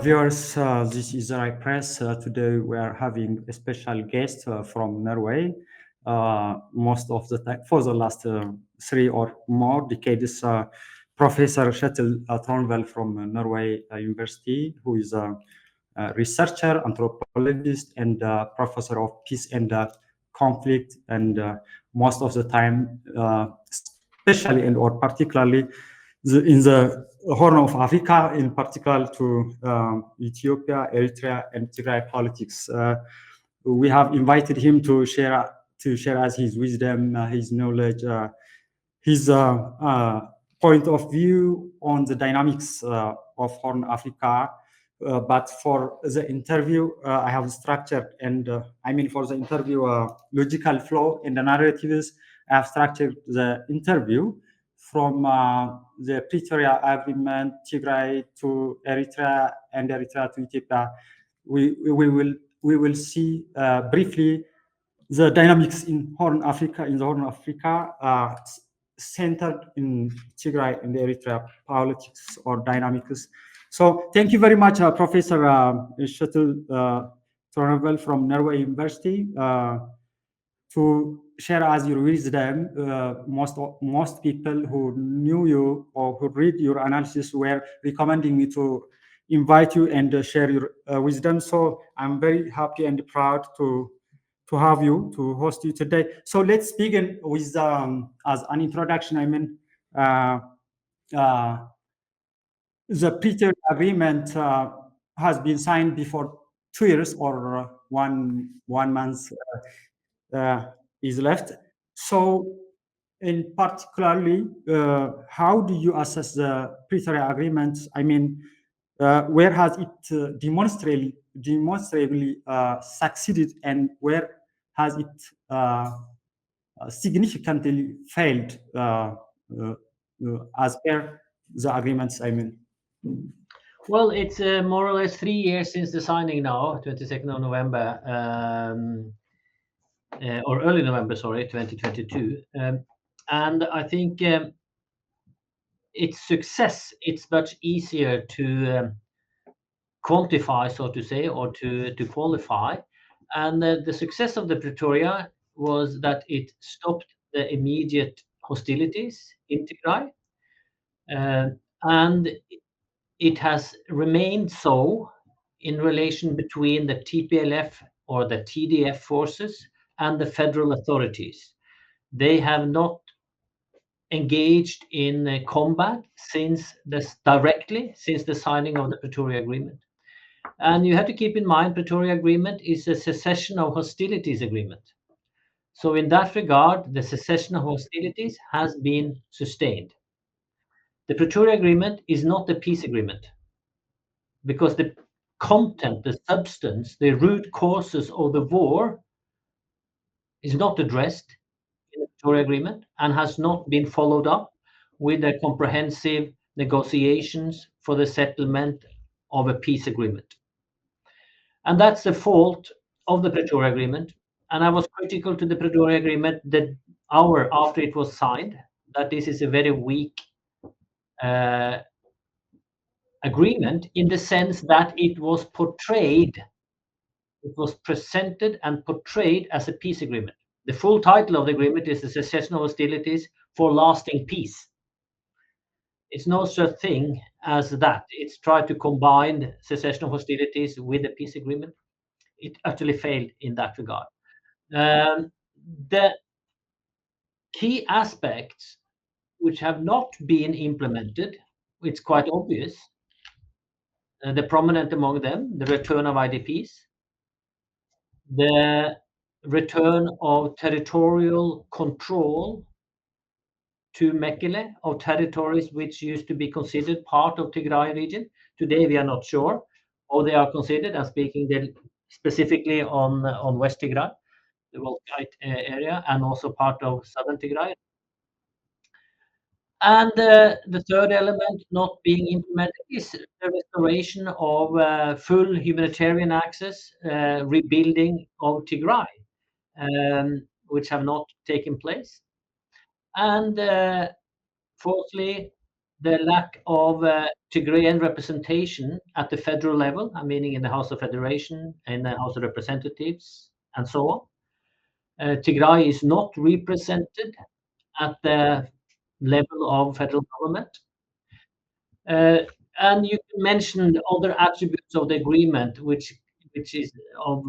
viewers, this is Zeray Press. Today we are having a special guest from Norway. Most of the time, for the last 3 or more decades, Professor Kjetil Tronvoll from Norway University, who is a researcher, anthropologist, and professor of peace and conflict, and most of the time, especially and or particularly in the Horn of Africa, in particular to Ethiopia, Eritrea, and Tigray politics. We have invited him to share us his wisdom, his knowledge, his point of view on the dynamics of Horn Africa. But for the interview, I have structured, and for the interview, logical flow in the narratives, I have structured the interview from the Pretoria Agreement, Tigray to Eritrea, and Eritrea to Ethiopia. We will see briefly the dynamics in Horn Africa, centered in Tigray and Eritrea politics or dynamics. So thank you very much, Professor Kjetil Tronvoll from Norway University, to share as your wisdom. Most people who knew you or who read your analysis were recommending me to invite you and share your wisdom. So I'm very happy and proud to have you, to host you today. So let's begin with as an introduction. The Pretoria Agreement has been signed before 2 years or 1 month is left. So, in particularly, how do you assess the Pretoria Agreement? Where has it demonstrably succeeded, and where has it significantly failed as per the agreements? Well, it's more or less 3 years since the signing now, 22nd of November, or early November, sorry, 2022. And I think its success, it's much easier to quantify, so to say, or to qualify. And the success of the Pretoria was that it stopped the immediate hostilities in Tigray. And it has remained so in relation between the TPLF or the TDF forces and the federal authorities. They have not engaged in combat directly since the signing of the Pretoria Agreement. And you have to keep in mind, Pretoria Agreement is a cessation of hostilities agreement. So in that regard, the cessation of hostilities has been sustained. The Pretoria Agreement is not a peace agreement, because the content, the substance, the root causes of the war is not addressed in the Pretoria Agreement and has not been followed up with a comprehensive negotiations for the settlement of a peace agreement. And that's the fault of the Pretoria Agreement. And I was critical to the Pretoria Agreement the hour after it was signed, that this is a very weak agreement, in the sense that it was presented and portrayed as a peace agreement. The full title of the agreement is the Cessation of Hostilities for Lasting Peace. It's no such thing as that. It's tried to combine cessation of hostilities with a peace agreement. It utterly failed in that regard. The key aspects which have not been implemented, it's quite obvious. The prominent among them, the return of IDPs, the return of territorial control to Mekele of territories which used to be considered part of Tigray region. Today we are not sure how they are considered. I'm speaking specifically on West Tigray, the Wolfite area, and also part of southern Tigray. And the third element not being implemented is the restoration of full humanitarian access, rebuilding of Tigray, which have not taken place. And fourthly, the lack of Tigrayan representation at the federal level, meaning in the House of Federation, in the House of Representatives, and so on. Tigray is not represented at the level of federal government. And you mentioned other attributes of the agreement, which is of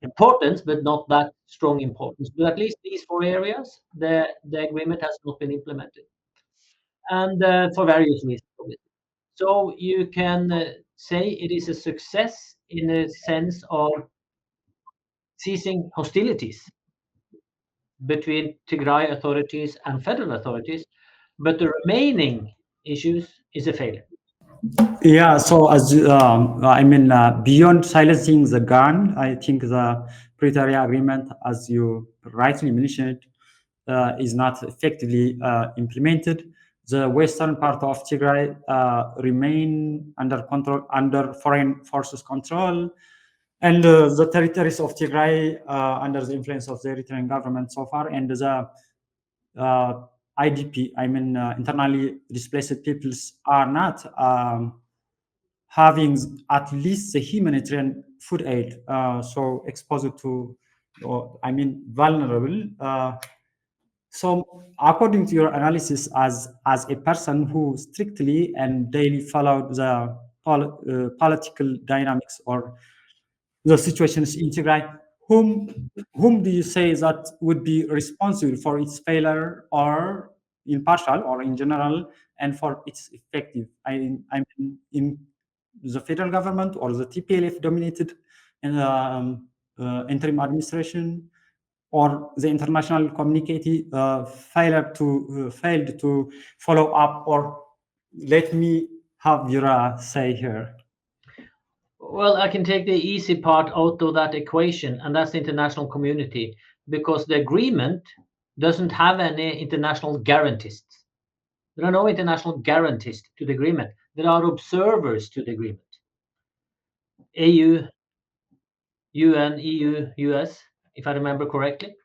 importance, but not that strong importance. But at least these 4 areas, the agreement has not been implemented, and for various reasons, obviously. So you can say it is a success in a sense of ceasing hostilities between Tigray authorities and federal authorities, but the remaining issues is a failure. Yeah, so beyond silencing the gun, I think the Pretoria Agreement, as you rightly mentioned, is not effectively implemented. The western part of Tigray remain under foreign forces control, and the territories of Tigray under the influence of the Eritrean government so far, and the IDP, internally displaced peoples, are not having at least the humanitarian food aid, so exposed to, vulnerable. So, according to your analysis, as a person who strictly and daily followed the political dynamics or the situations in Tigray, whom do you say that would be responsible for its failure, or in partial or in general, and for its effective? I mean, in the federal government or the TPLF dominated interim administration, or the international community failed to follow up, or let me have your say here. Well, I can take the easy part out of that equation, and that's the international community, because the agreement doesn't have any international guarantees. There are no international guarantees to the agreement. There are observers to the agreement. AU, UN, EU, US, if I remember correctly.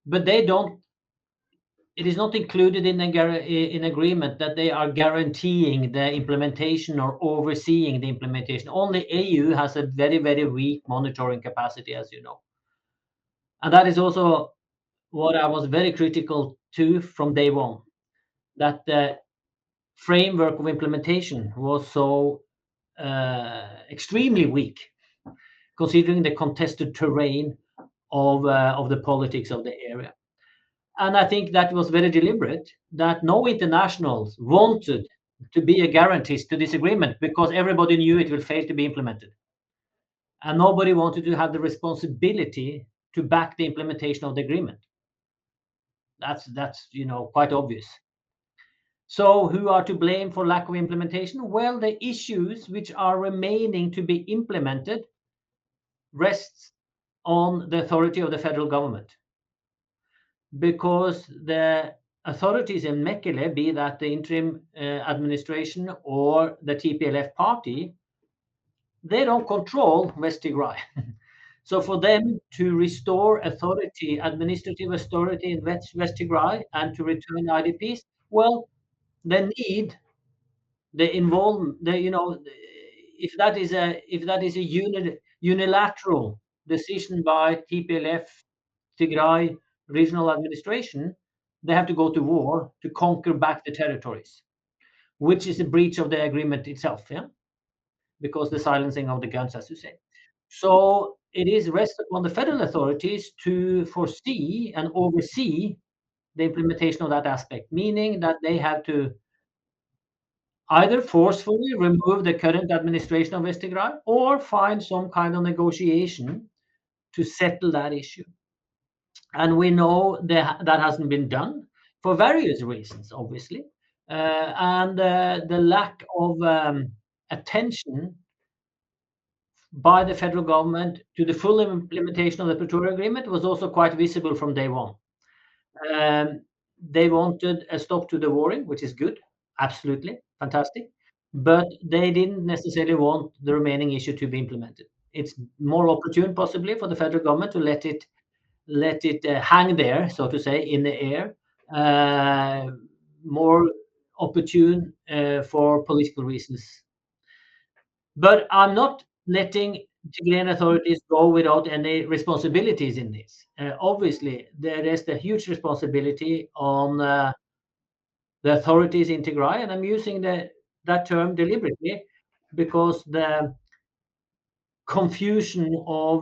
But they don't, it is not included in agreement that they are guaranteeing the implementation or overseeing the implementation. Only AU has a very, very weak monitoring capacity, as you know. And that is also what I was very critical to from day one, that the framework of implementation was so extremely weak, considering the contested terrain of the politics of the area. And I think that was very deliberate, that no internationals wanted to be a guarantee to this agreement, because everybody knew it will fail to be implemented. And nobody wanted to have the responsibility to back the implementation of the agreement. That's quite obvious. So who are to blame for lack of implementation? Well, the issues which are remaining to be implemented rests on the authority of the federal government, because the authorities in Mekele, be that the interim administration or the TPLF party, they don't control West Tigray. So for them to restore authority, administrative authority in West Tigray, and to return IDPs, well, they need the involvement. If that is a unilateral decision by TPLF, Tigray regional administration, they have to go to war to conquer back the territories, which is a breach of the agreement itself, because the silencing of the guns, as you say. So it is rested on the federal authorities to foresee and oversee the implementation of that aspect, meaning that they have to either forcefully remove the current administration of West Tigray or find some kind of negotiation to settle that issue. And we know that hasn't been done for various reasons, obviously. And the lack of attention by the federal government to the full implementation of the Pretoria Agreement was also quite visible from day one. They wanted a stop to the warring, which is good, absolutely fantastic, but they didn't necessarily want the remaining issue to be implemented. It's more opportune, possibly, for the federal government to let it hang there, so to say, in the air, more opportune for political reasons. But I'm not letting Tigrayan authorities go without any responsibilities in this. Obviously, there is a huge responsibility on the authorities in Tigray, and I'm using that term deliberately because the confusion of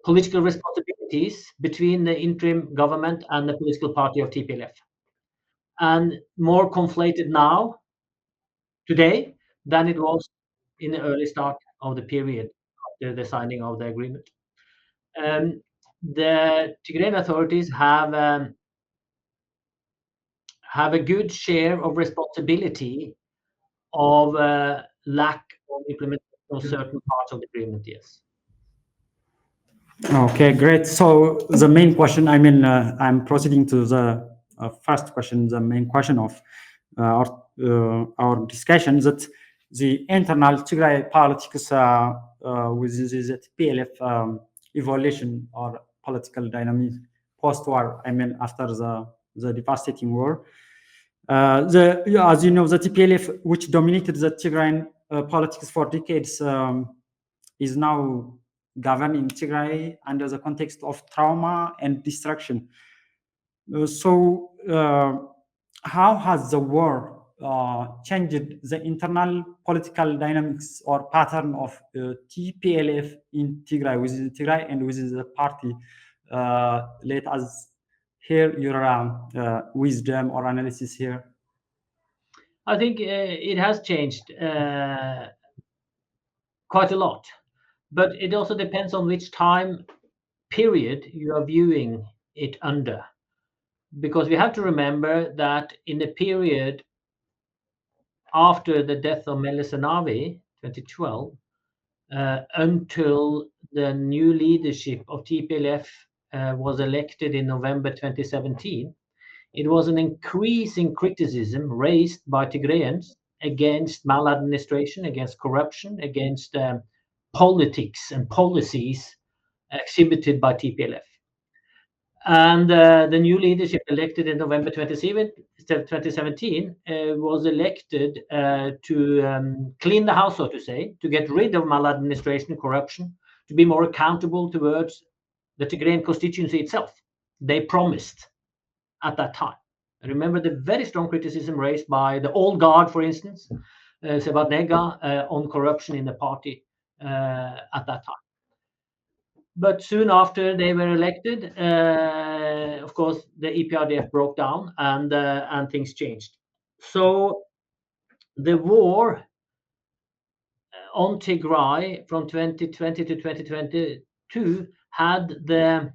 political responsibilities between the interim government and the political party of TPLF, and more conflated now today than it was in the early start of the period after the signing of the agreement. The Tigrayan authorities have a good share of responsibility of lack of implementation of certain parts of the agreement, yes. Okay, great. So the main question, I'm proceeding to the first question, the main question of our discussion, that the internal Tigray politics within the PLF evolution or political dynamic post-war, after the devastating war. As you know, the TPLF, which dominated the Tigrayan politics for decades, is now governed in Tigray under the context of trauma and destruction. How has the war changed the internal political dynamics or pattern of TPLF in Tigray, within Tigray and within the party? Let us hear your wisdom or analysis here. I think it has changed quite a lot, but it also depends on which time period you are viewing it under. Because we have to remember that in the period after the death of Meles Zenawi, 2012, until the new leadership of TPLF was elected in November 2017, it was an increasing criticism raised by Tigrayans against maladministration, against corruption, against politics and policies exhibited by TPLF. And the new leadership elected in November 2017 was elected to clean the house, so to say, to get rid of maladministration, corruption, to be more accountable towards the Tigrayan constituency itself. They promised at that time. I remember the very strong criticism raised by the old guard, for instance, Sebadnega, on corruption in the party at that time. But soon after they were elected, of course, the EPRDF broke down and things changed. So the war on Tigray from 2020 to 2022 had the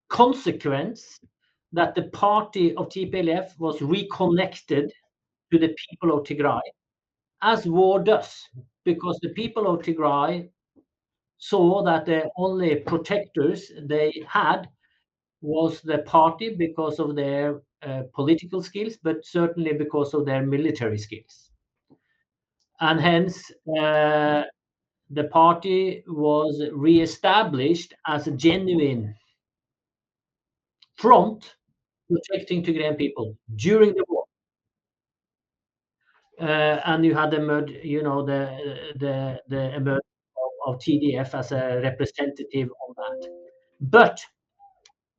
consequence that the party of TPLF was reconnected to the people of Tigray, as war does, because the people of Tigray saw that the only protectors they had was the party because of their political skills, but certainly because of their military skills. And hence, the party was re-established as a genuine front protecting Tigrayan people during the war. And you had the emergence of TDF as a representative of that. But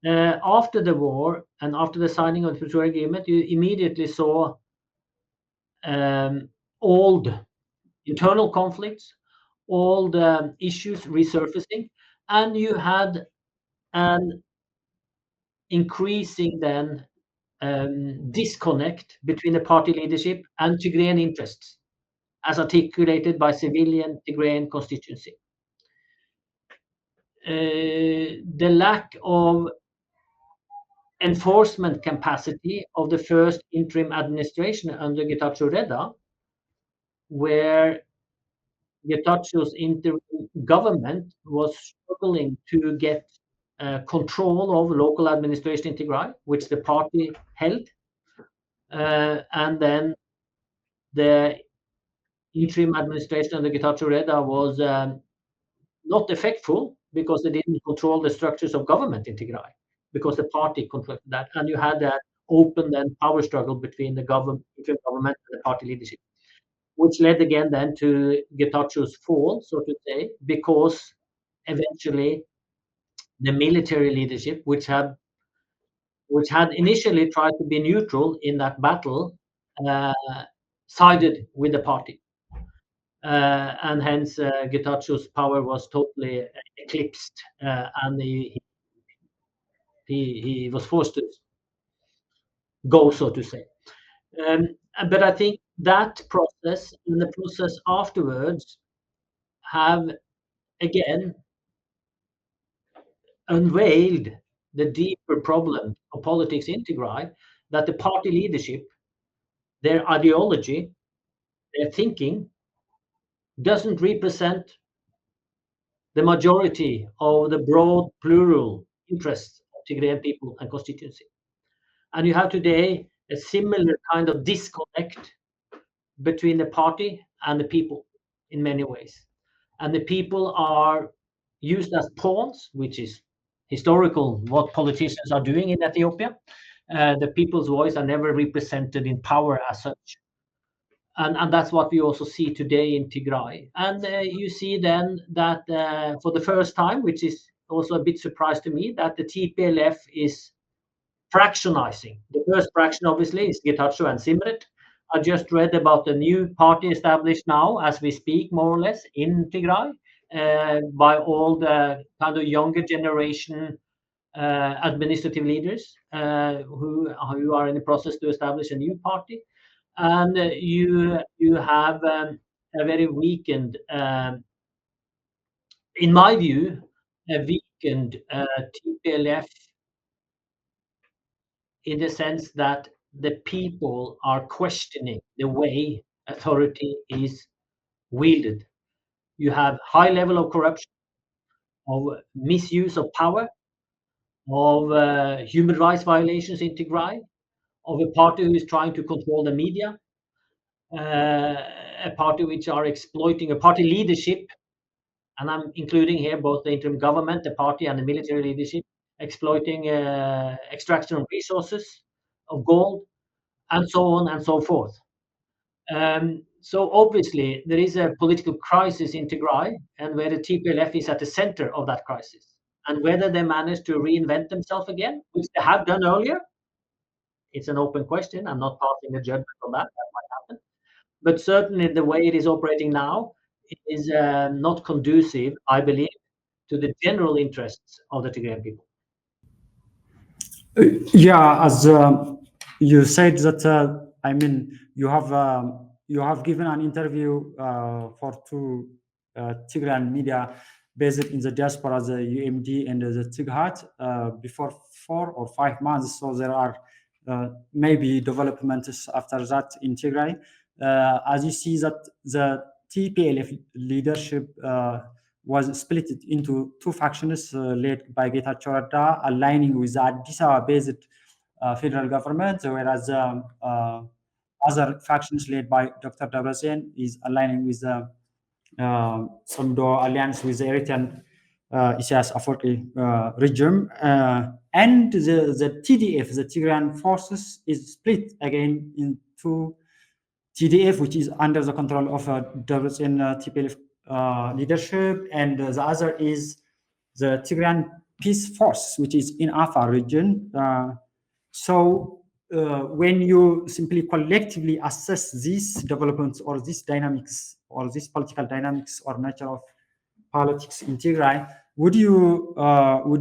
after the war and after the signing of the Pretoria Agreement, you immediately saw old internal conflicts, all the issues resurfacing, and you had an increasing then disconnect between the party leadership and Tigrayan interests, as articulated by civilian Tigrayan constituency. The lack of enforcement capacity of the first interim administration under Getachew Reda, where Getachew's interim government was struggling to get control of local administration in Tigray, which the party held. And then the interim administration under Getachew Reda was not effective because they didn't control the structures of government in Tigray, because the party controlled that. And you had open then power struggle between the government, interim government and the party leadership, which led again then to Getacheo's fall, so to say, because eventually the military leadership, which had initially tried to be neutral in that battle, uh, sided with the party. And hence Getacheo's power was totally eclipsed, and he was forced to go, so to say. But I think that process and the process afterwards have again unveiled the deeper problem of politics in Tigray, that the party leadership, their ideology, their thinking doesn't represent the majority of the broad plural interests of Tigrayan people and constituency. And you have today a similar kind of disconnect between the party and the people in many ways. And the people are used as pawns, which is historical what politicians are doing in Ethiopia. The people's voice are never represented in power as such. And that's what we also see today in Tigray. And you see then that for the first time, which is also a bit surprise to me, that the TPLF is fractionizing. The first fraction, obviously, is Getachew and Simret. I just read about the new party established now, as we speak, more or less, in Tigray, by all the kind of younger generation administrative leaders who are in the process to establish a new party. And you have a very weakened, in my view, a weakened TPLF, in the sense that the people are questioning the way authority is wielded. You have high level of corruption, of misuse of power, of human rights violations in Tigray, of a party who is trying to control the media, a party which are exploiting a party leadership, and I'm including here both the interim government, the party, and the military leadership, exploiting extraction of resources, of gold, and so on and so forth. So obviously there is a political crisis in Tigray, and where the TPLF is at the center of that crisis. And whether they manage to reinvent themselves again, which they have done earlier, it's an open question. I'm not passing a judgment on that. That might happen. But certainly the way it is operating now is not conducive, I believe, to the general interests of the Tigrayan people. Yeah, as you said that, I mean, you have given an interview for two Tigrayan media based in the diaspora, the UMD and the Tighat, before 4 or 5 months. So there are maybe developments after that in Tigray. As you see that the TPLF leadership was split into two factions led by Getachew Reda, aligning with the Addis Ababa-based federal government, whereas other factions led by Dr. Debrecen is aligning with the Sondo alliance with the Eritrean Isaias Afwerki regime. And the TDF, the Tigrayan forces, is split again into TDF, which is under the control of Debrecen TPLF leadership, and the other is the Tigrayan Peace Force, which is in Afar region. So when you simply collectively assess these developments or these dynamics or these political dynamics or nature of politics in Tigray, would you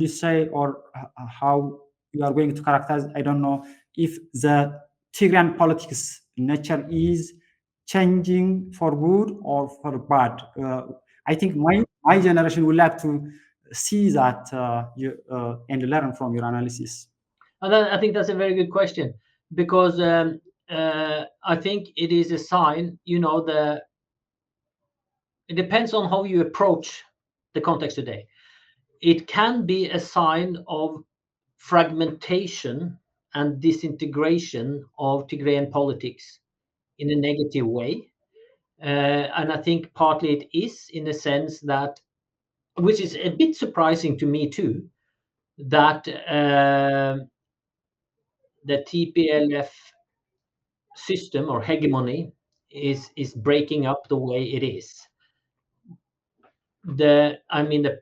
say, or how you are going to characterize, I don't know, if the Tigrayan politics nature is changing for good or for bad? I think my generation would like to see that and learn from your analysis. And I think that's a very good question, because I think it is a sign, it depends on how you approach the context today. It can be a sign of fragmentation and disintegration of Tigrayan politics in a negative way. And I think partly it is, in the sense that, which is a bit surprising to me too, that the TPLF system or hegemony is breaking up the way it is. The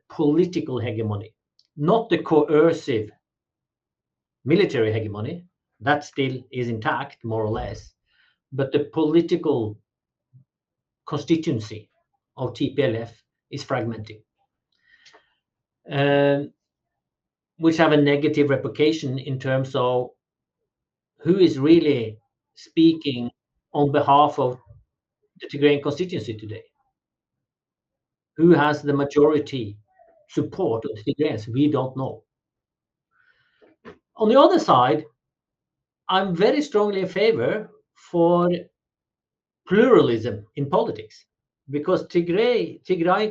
political hegemony, not the coercive military hegemony, that still is intact, more or less, but the political constituency of TPLF is fragmenting, which have a negative replication in terms of who is really speaking on behalf of the Tigrayan constituency today. Who has the majority support of the Tigrayans? We don't know. On the other side, I'm very strongly in favor for pluralism in politics, because Tigray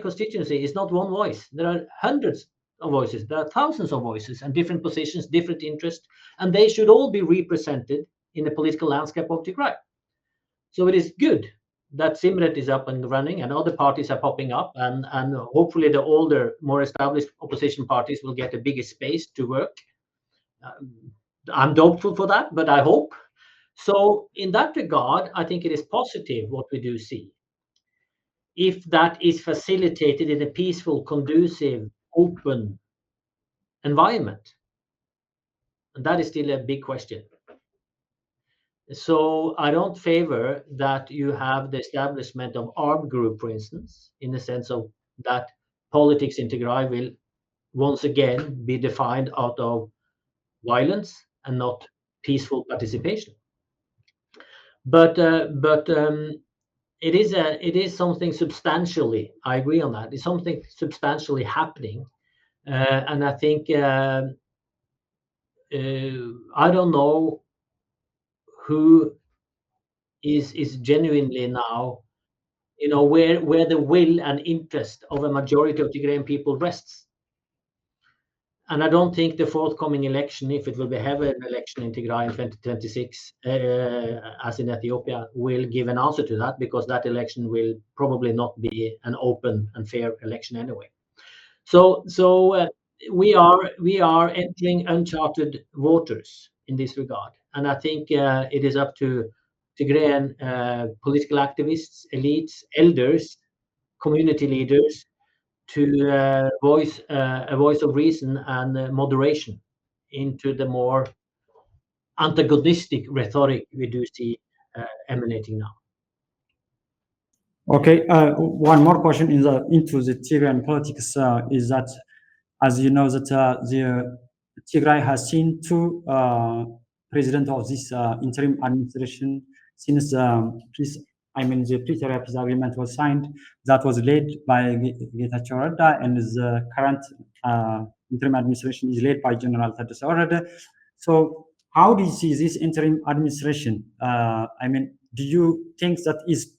constituency is not one voice. There are hundreds of voices, there are thousands of voices and different positions, different interests, and they should all be represented in the political landscape of Tigray. So it is good that Simret is up and running and other parties are popping up, and hopefully the older, more established opposition parties will get a bigger space to work. I'm doubtful for that, but I hope. So in that regard, I think it is positive what we do see. If that is facilitated in a peaceful, conducive, open environment, and that is still a big question. So I don't favor that you have the establishment of armed group, for instance, in the sense of that politics in Tigray will once again be defined out of violence and not peaceful participation. But it is something substantially. I agree on that. It's something substantially happening, and I think I don't know who is genuinely now, where the will and interest of a majority of Tigrayan people rests. And I don't think the forthcoming election, if it will be have an election in Tigray in 2026, as in Ethiopia, will give an answer to that, because that election will probably not be an open and fair election anyway. So we are entering uncharted waters in this regard, and I think it is up to Tigrayan political activists, elites, elders, community leaders to voice a voice of reason and moderation into the more antagonistic rhetoric we do see emanating now. Okay, one more question into the Tigrayan politics is that, as you know, that the Tigray has seen two presidents of this interim administration since the Pretoria peace agreement was signed. That was led by Kjetil Tronvoll, and the current interim administration is led by General Tadesse Ohrede. So, how do you see this interim administration? Do you think that is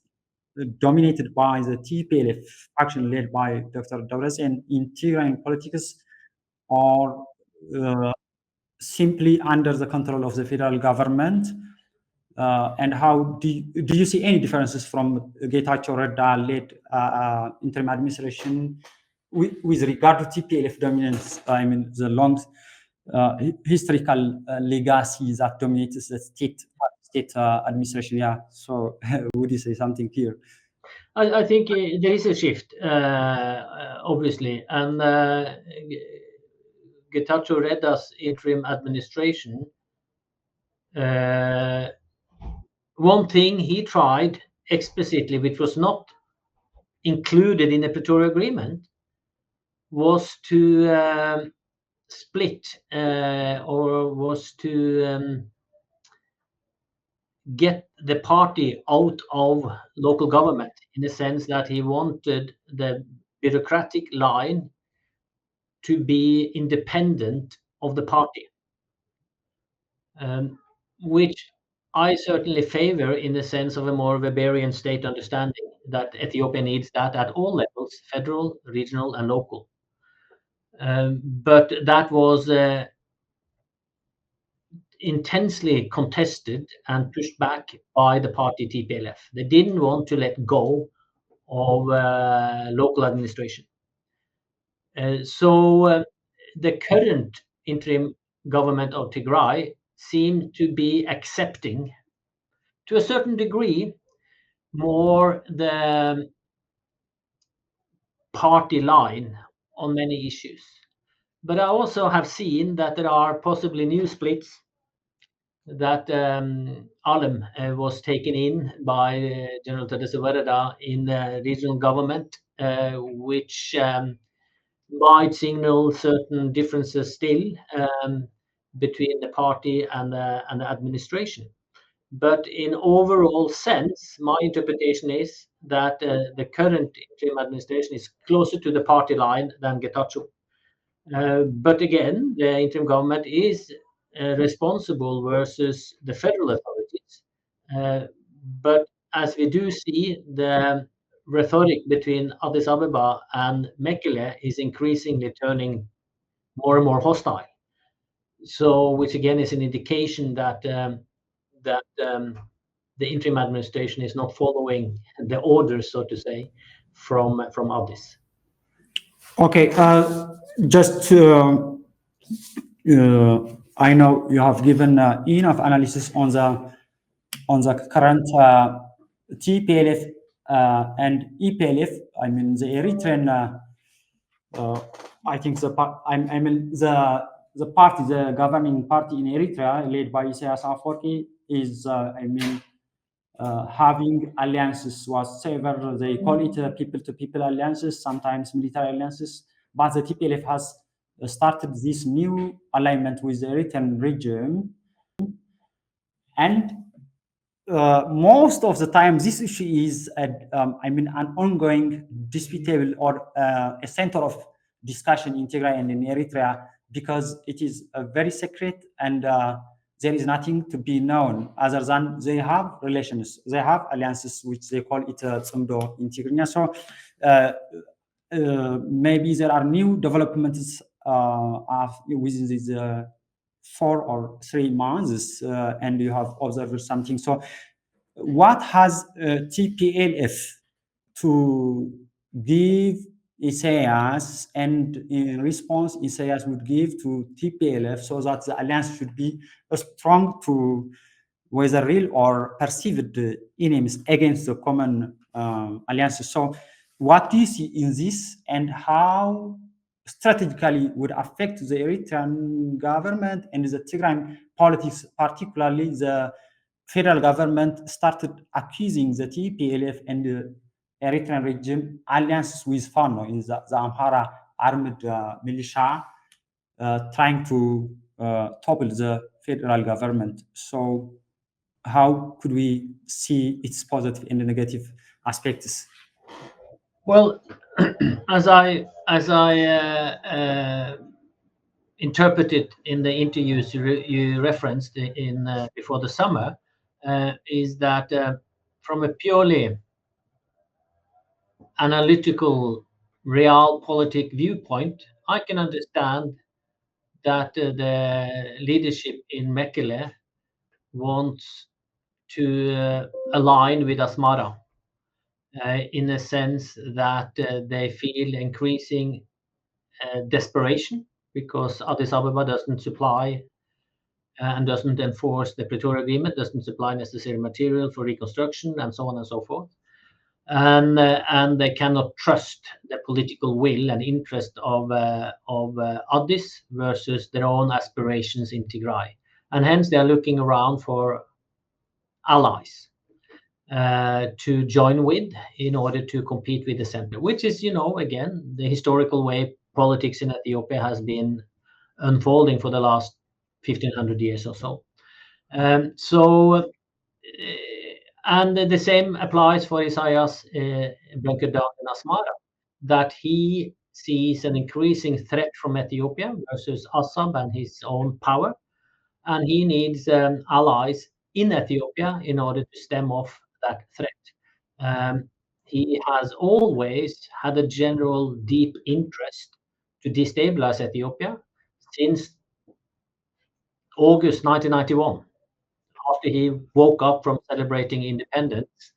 dominated by the TPLF faction led by Dr. Debretsion in Tigrayan politics, or simply under the control of the federal government? And how do you see any differences from Kjetil led interim administration with regard to TPLF dominance? The long historical legacy that dominates the state administration. Yeah. So would you say something here? I think there is a shift, obviously, and Getachew Reda's interim administration. One thing he tried explicitly, which was not included in the Pretoria Agreement, was to split or was to get the party out of local government, in the sense that he wanted the bureaucratic line to be independent of the party, which I certainly favor, in the sense of a more Weberian state understanding that Ethiopia needs that at all levels, federal, regional, and local. But that was intensely contested and pushed back by the party TPLF. They didn't want to let go of local administration. So the current interim government of Tigray seem to be accepting, to a certain degree, more the party line on many issues. But I also have seen that there are possibly new splits, that Alem was taken in by General Tadesse Vareda in the regional government, which might signal certain differences still between the party and the administration. But in overall sense, my interpretation is that the current interim administration is closer to the party line than Getachew. But again, the interim government is responsible versus the federal authorities. But as we do see, the rhetoric between Addis Ababa and Mekele is increasingly turning more and more hostile. So, which again is an indication that the interim administration is not following the orders, so to say, from Addis. Okay, just to, I know you have given enough analysis on the current TPLF and EPLF. I mean the Eritrean. I think I mean the party, the governing party in Eritrea, led by Isaias Afwerki, is I mean having alliances whatsoever. They call it people-to-people alliances, sometimes military alliances. But the TPLF has started this new alignment with the Eritrean regime. And most of the time, this issue is, I mean, an ongoing, disputable, or a center of discussion in Tigray and in Eritrea, because it is very secret, and there is nothing to be known other than they have relations, they have alliances, which they call it Tsumdo in Tigrigna. So maybe there are new developments within these 4 or 3 months, and you have observed something. So what has TPLF to give Isaias, and in response Isaias would give to TPLF, so that the alliance should be strong to whether real or perceived enemies against the common alliances? So what do you see in this, and how strategically would affect the Eritrean government and the Tigrayan politics, particularly the federal government started accusing the TPLF and the Eritrean regime alliances with Fano in the Amhara armed militia, trying to topple the federal government. So how could we see its positive and negative aspects? Well, as I interpreted in the interviews you referenced in before the summer, is that from a purely analytical realpolitik viewpoint, I can understand that the leadership in Mekele wants to align with Asmara, in a sense that they feel increasing desperation because Addis Ababa doesn't supply and doesn't enforce the Pretoria Agreement, doesn't supply necessary material for reconstruction, and so on and so forth. And they cannot trust the political will and interest of Addis versus their own aspirations in Tigray. And hence they are looking around for allies to join with in order to compete with the center, which is, again, the historical way politics in Ethiopia has been unfolding for the last 1500 years or so. And the same applies for Isaias bunkered down in Asmara, that he sees an increasing threat from Ethiopia versus Assad and his own power, and he needs allies in Ethiopia in order to stem off that threat. He has always had a general deep interest to destabilize Ethiopia since August 1991. After he woke up from celebrating independence,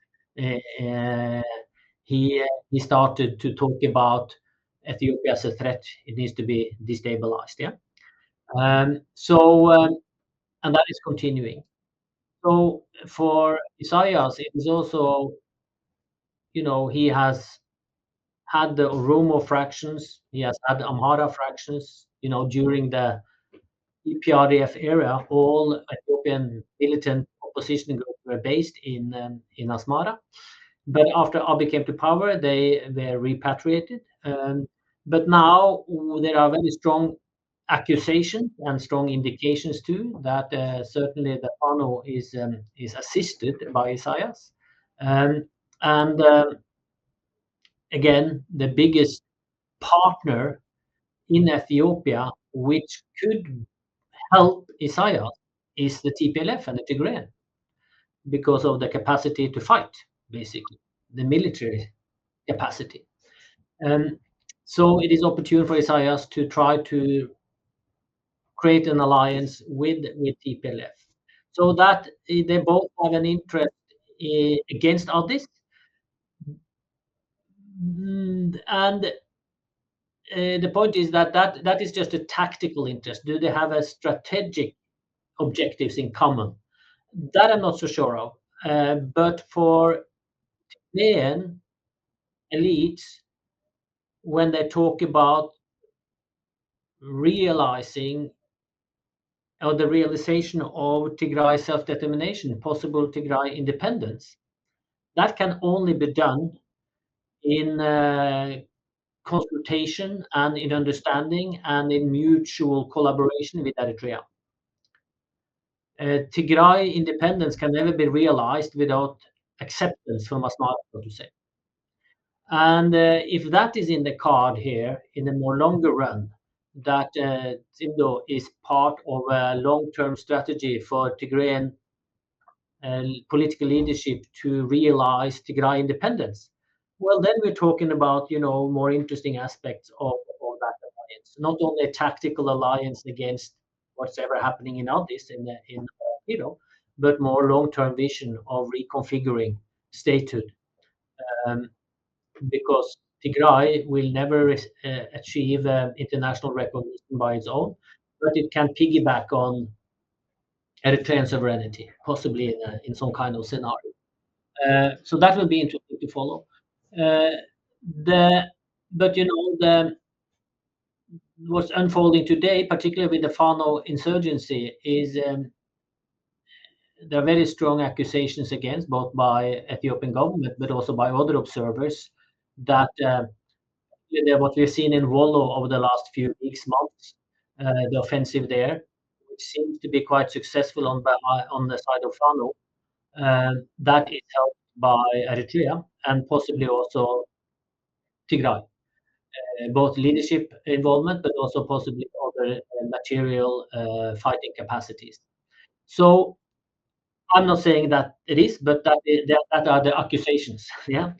he started to talk about Ethiopia as a threat. It needs to be destabilized. Yeah. and that is continuing. So for Isaias, it is also, he has had the Oromo fractions, he has had Amhara fractions, during the EPRDF era. All Ethiopian militant opposition groups were based in Asmara. But after Abiy came to power, they were repatriated. But now there are very strong accusations and strong indications too that certainly the Fano is assisted by Isaias. And again, the biggest partner in Ethiopia, which could help Isaias, is the TPLF and the Tigrayan, because of the capacity to fight, basically, the military capacity. So it is opportune for Isaias to try to create an alliance with TPLF, so that they both have an interest against Addis. And the point is that is just a tactical interest. Do they have a strategic objectives in common? That I'm not so sure of. But for Tigrayan elites, when they talk about realizing or the realization of Tigray self-determination, possible Tigray independence, that can only be done in consultation and in understanding and in mutual collaboration with Eritrea. Tigray independence can never be realized without acceptance from Asmara, so to say. And if that is in the card here in the more longer run, that Zindo is part of a long-term strategy for Tigrayan political leadership to realize Tigray independence, well, then we're talking about more interesting aspects of that alliance. Not only a tactical alliance against what's ever happening in Addis but more long-term vision of reconfiguring statehood, because Tigray will never achieve international recognition by its own, but it can piggyback on Eritrean sovereignty, possibly in some kind of scenario. So that will be interesting to follow. What's unfolding today, particularly with the Fano insurgency, is there are very strong accusations against, both by Ethiopian government but also by other observers, that what we've seen in Wollo over the last few weeks, months, the offensive there, which seems to be quite successful on the side of Fano, that is helped by Eritrea and possibly also Tigray, both leadership involvement but also possibly other material fighting capacities. So I'm not saying that it is, but that are the accusations. Yeah.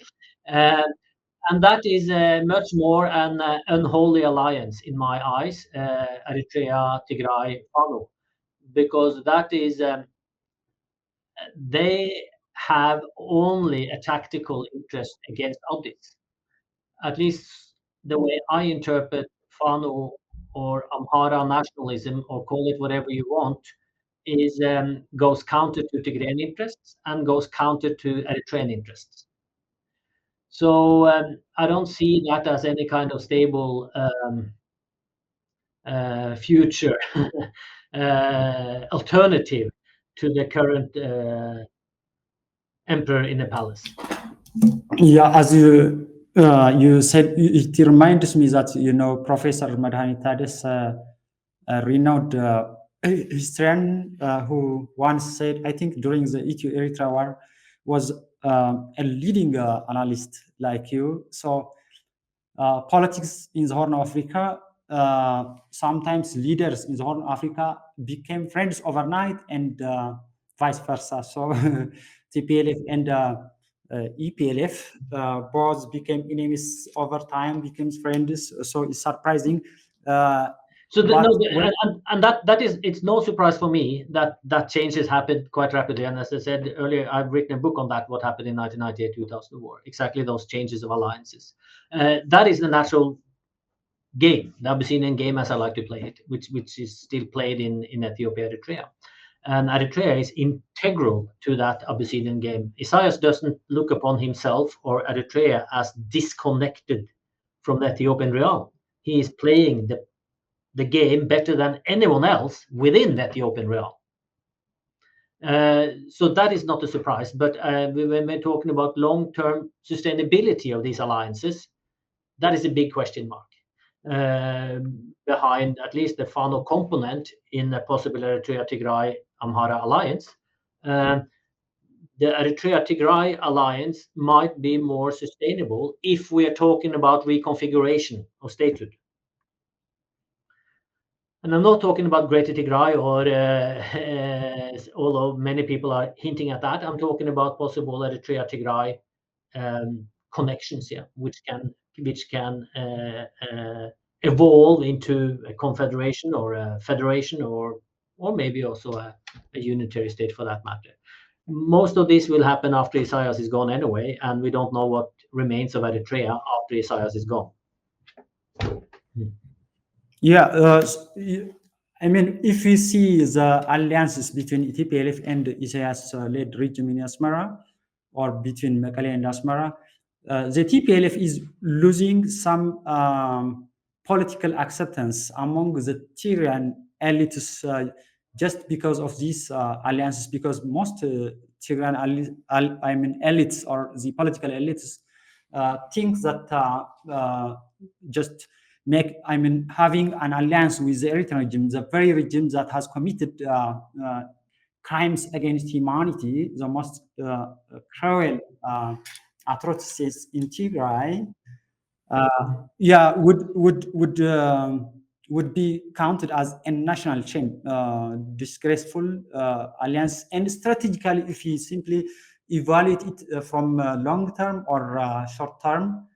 And that is much more an unholy alliance in my eyes, Eritrea, Tigray, Fano, because that is they have only a tactical interest against Addis. At least the way I interpret Fano or Amhara nationalism, or call it whatever you want, is goes counter to Tigrayan interests and goes counter to Eritrean interests. So I don't see that as any kind of stable future alternative to the current emperor in the palace. Yeah, as you said, it reminds me that Professor Madhani Tades, a renowned historian, who once said, I think during the Ethiopia war, was a leading analyst like you. So politics in the Horn of Africa, sometimes leaders in the Horn of Africa became friends overnight, and vice versa. So TPLF and EPLF both became enemies over time, became friends. So it's surprising. It's no surprise for me that changes happened quite rapidly. And as I said earlier, I've written a book on that, what happened in 1998, 2000 war, exactly those changes of alliances. That is the natural game, the Abyssinian game, as I like to play it, which is still played in Ethiopia, Eritrea. And Eritrea is integral to that Abyssinian game. Isaias doesn't look upon himself or Eritrea as disconnected from the Ethiopian realm. He is playing the game better than anyone else within the Ethiopian realm. So that is not a surprise. But when we're talking about long-term sustainability of these alliances, that is a big question mark behind at least the Fano component in a possible Eritrea-Tigray-Amhara alliance. The Eritrea-Tigray alliance might be more sustainable if we are talking about reconfiguration of statehood. And I'm not talking about Greater Tigray, or although many people are hinting at that, I'm talking about possible Eritrea-Tigray connections here, which can evolve into a confederation or a federation, or maybe also a unitary state for that matter. Most of this will happen after Isaias is gone anyway, and we don't know what remains of Eritrea after Isaias is gone. Yeah, I mean, if we see the alliances between TPLF and Isaias-led regime in Asmara, or between Mekelle and Asmara, the TPLF is losing some political acceptance among the Tigrayan elites just because of these alliances, because most Tigrayan elites, or the political elites, think that just having an alliance with the Eritrean regime, the very regime that has committed crimes against humanity, the most cruel atrocities in Tigray, would be counted as a national shame, disgraceful alliance, and strategically, if you simply evaluate it from long term or short term,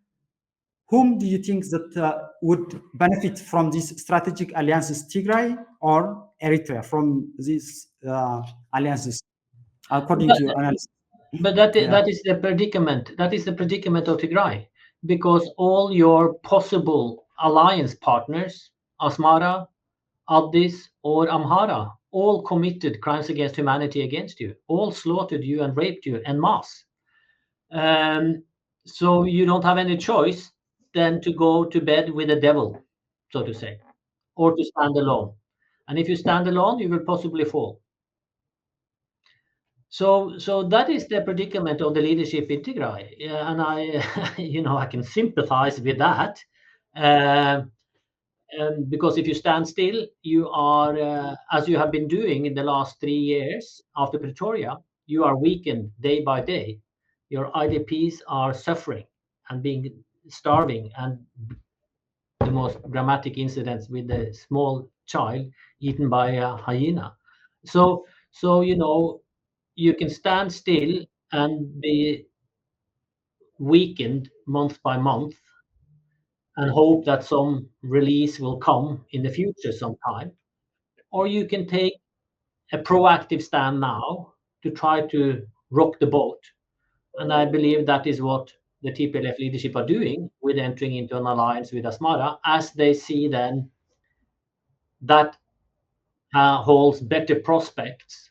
whom do you think that would benefit from these strategic alliances, Tigray or Eritrea, from these alliances, according to your analysis? But that is the predicament. That is the predicament of Tigray, because all your possible alliance partners, Asmara, Addis, or Amhara, all committed crimes against humanity against you, all slaughtered you and raped you en masse. So you don't have any choice than to go to bed with the devil, so to say, or to stand alone. And if you stand alone, you will possibly fall. So that is the predicament of the leadership in Tigray, and I, I can sympathize with that, because if you stand still, you are, as you have been doing in the last 3 years after Pretoria, you are weakened day by day. Your IDPs are suffering and being starving, and the most dramatic incidents with the small child eaten by a hyena. So you can stand still and be weakened month by month and hope that some release will come in the future sometime. Or you can take a proactive stand now to try to rock the boat. And I believe that is what the TPLF leadership are doing with entering into an alliance with Asmara, as they see then that holds better prospects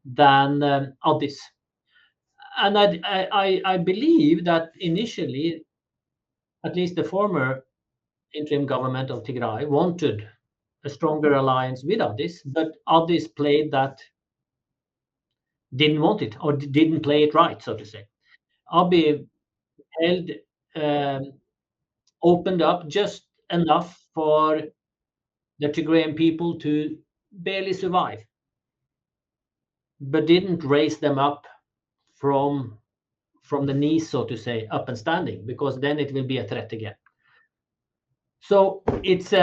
than Addis. And I believe that initially, at least the former interim government of Tigray wanted a stronger alliance with Addis, but Addis played that, didn't want it, or didn't play it right, so to say. Abiy held, opened up just enough for the Tigrayan people to barely survive, but didn't raise them up from the knees, so to say, up and standing, because then it will be a threat again. So it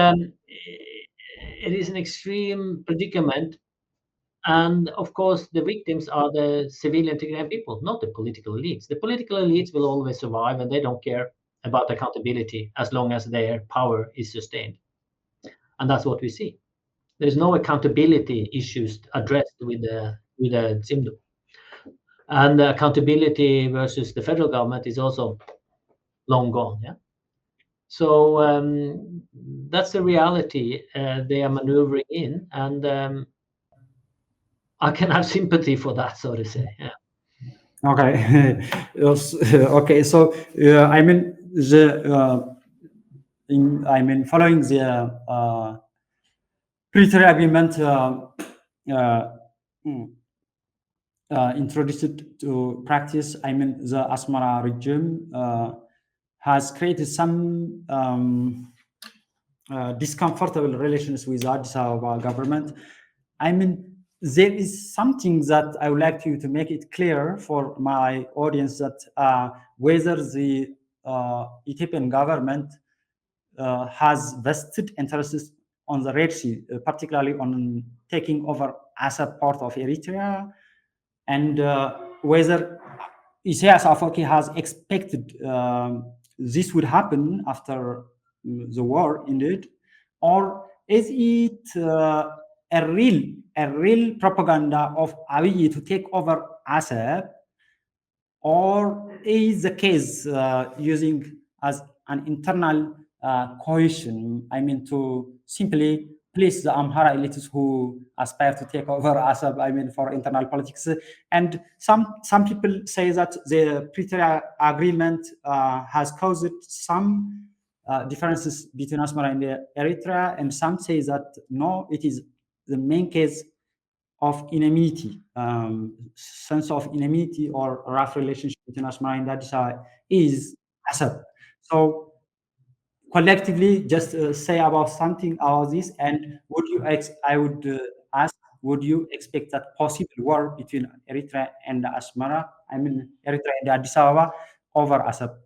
is an extreme predicament, and of course the victims are the civilian Tigrayan people, not the political elites. The political elites will always survive, and they don't care about accountability as long as their power is sustained, and that's what we see. There's no accountability issues addressed with the Zimdu. And the accountability versus the federal government is also long gone. Yeah. So that's the reality they are maneuvering in, and I can have sympathy for that, so to say. Yeah. Okay. Yes, okay. So I mean following the Pretoria Agreement uh, mm, introduced to practice, I mean the Asmara regime has created some discomfortable relations with Addis Ababa government. I mean, there is something that I would like you to make it clear for my audience that whether the Ethiopian government has vested interests on the Red Sea, particularly on taking over as a part of Eritrea, and whether Isaias Afwerki has expected this would happen after the war ended, or is it a real propaganda of Abiy to take over Assad, or is the case using as an internal cohesion? I mean, to simply please the Amhara elites who aspire to take over Assad, I mean, for internal politics. And some people say that the Pretoria Agreement has caused some differences between Asmara and Eritrea, and some say that no, it is the main case of enmity, sense of enmity or rough relationship between Asmara and Addis is Assad. So collectively, just say about something about this, and I would ask, would you expect that possible war between Eritrea and Asmara, I mean Eritrea and Addis Ababa over Assad,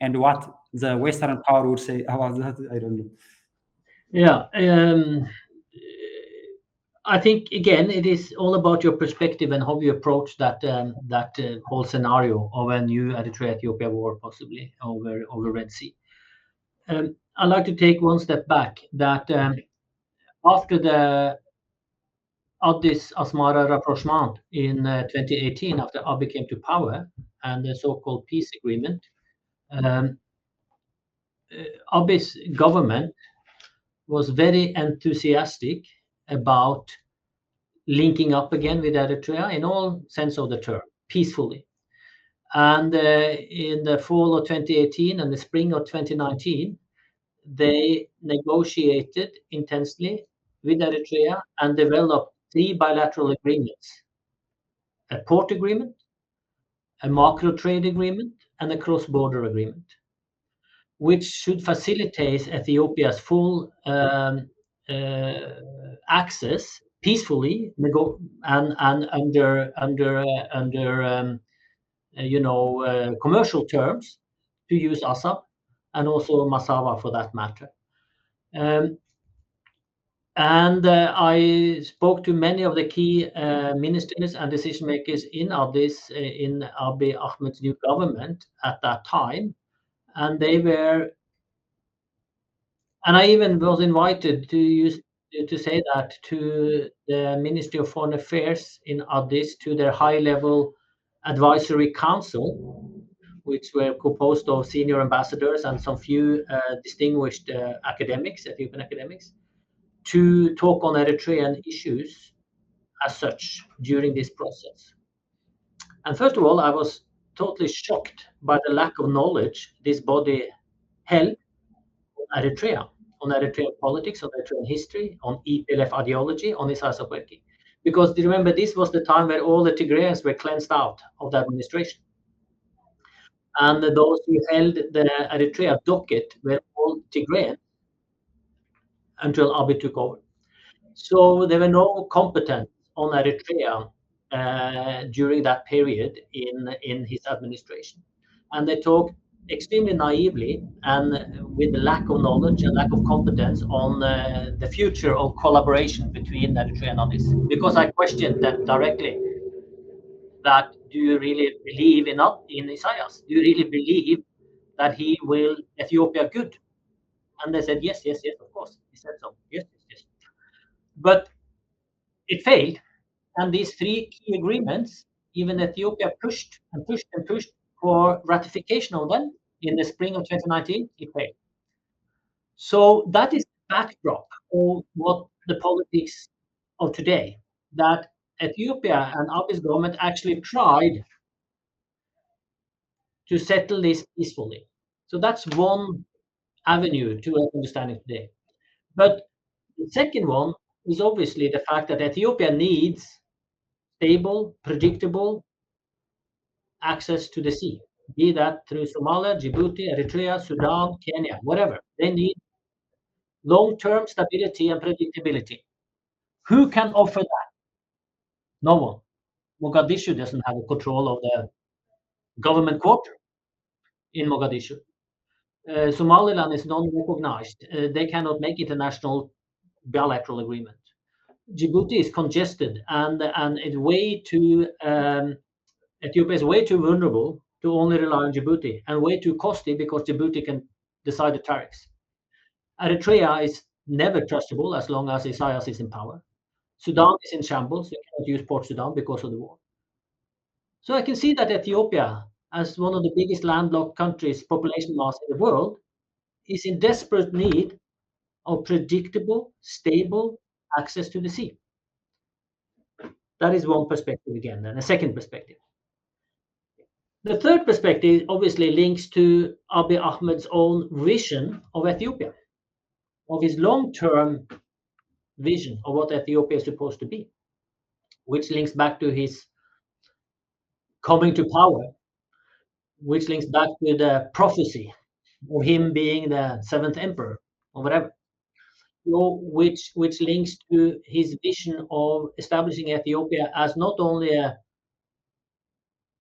and what the Western power would say about that? I don't know. Yeah. I think again, it is all about your perspective and how you approach that whole scenario of a new Eritrea-Ethiopia war, possibly over Red Sea. I'd like to take one step back. That after the Addis Asmara rapprochement in 2018, after Abiy came to power and the so-called peace agreement, um, Abiy's government was very enthusiastic about linking up again with Eritrea in all sense of the term, peacefully. And in the fall of 2018 and the spring of 2019, they negotiated intensely with Eritrea and developed three bilateral agreements: a port agreement, a macro trade agreement, and a cross-border agreement, which should facilitate Ethiopia's full uh, access peacefully and under commercial terms to use ASAP and also Massawa for that matter. Um, and I spoke to many of the key ministers and decision makers in Addis, in Abiy Ahmed's new government at that time, and they were, and I even was invited to say that to the Ministry of Foreign Affairs in Addis, to their high-level advisory council, which were composed of senior ambassadors and some few distinguished academics, Ethiopian academics, to talk on Eritrean issues as such during this process. And first of all, I was totally shocked by the lack of knowledge this body held on Eritrea, on Eritrean politics, on Eritrean history, on EPLF ideology, on Isaias Afwerki. Because remember, this was the time where all the Tigrayans were cleansed out of the administration. And those who held the Eritrea docket were all Tigrayan until Abiy took over. So there were no competence on Eritrea during that period in his administration. And they talked extremely naively and with lack of knowledge and lack of competence on the future of collaboration between Eritrea and Addis. Because I questioned them directly that, do you really believe in Isaias? Do you really believe that he will Ethiopia good? And they said, yes, yes, yes, of course. He said so. Yes, yes, yes. But it failed. And these three key agreements, even Ethiopia pushed and pushed and pushed for ratification of them in the spring of 2019, it failed. So that is the backdrop of what the politics of today, that Ethiopia and Abiy's government actually tried to settle this peacefully. So that's one avenue to understanding today. But the second one is obviously the fact that Ethiopia needs stable, predictable access to the sea, be that through Somalia, Djibouti, Eritrea, Sudan, Kenya, whatever. They need long-term stability and predictability. Who can offer that? No one. Mogadishu doesn't have control of the government quarter in Mogadishu. Somaliland is non-recognized. They cannot make international bilateral agreement. Djibouti is congested and it's way too Ethiopia is way too vulnerable to only rely on Djibouti and way too costly because Djibouti can decide the tariffs. Eritrea is never trustable as long as Isaias is in power. Sudan is in shambles. You cannot use Port Sudan because of the war. So I can see that Ethiopia, as one of the biggest landlocked countries, population mass in the world, is in desperate need of predictable, stable access to the sea. That is one perspective again, and a second perspective. The third perspective obviously links to Abiy Ahmed's own vision of Ethiopia, of his long-term vision of what Ethiopia is supposed to be, which links back to his coming to power, which links back to the prophecy of him being the seventh emperor or whatever. So which links to his vision of establishing Ethiopia as not only a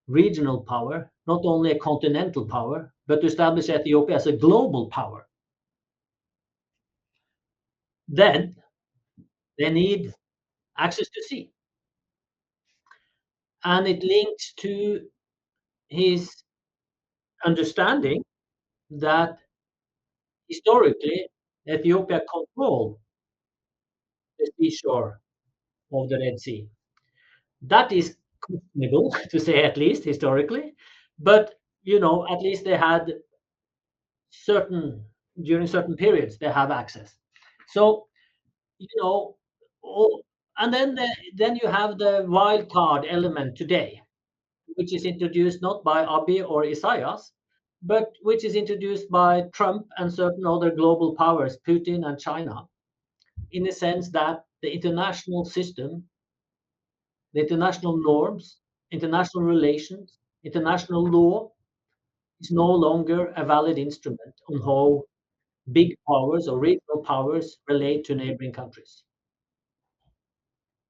regional power, not only a continental power, but to establish Ethiopia as a global power. Then they need access to sea. And it links to his understanding that historically Ethiopia controlled the seashore of the Red Sea. That is questionable, to say at least historically, but at least they had during certain periods they have access. So and then you have the wild card element today, which is introduced not by Abiy or Isaias, but which is introduced by Trump and certain other global powers, Putin and China, in the sense that the international system, the international norms, international relations, international law is no longer a valid instrument on how big powers or regional powers relate to neighboring countries.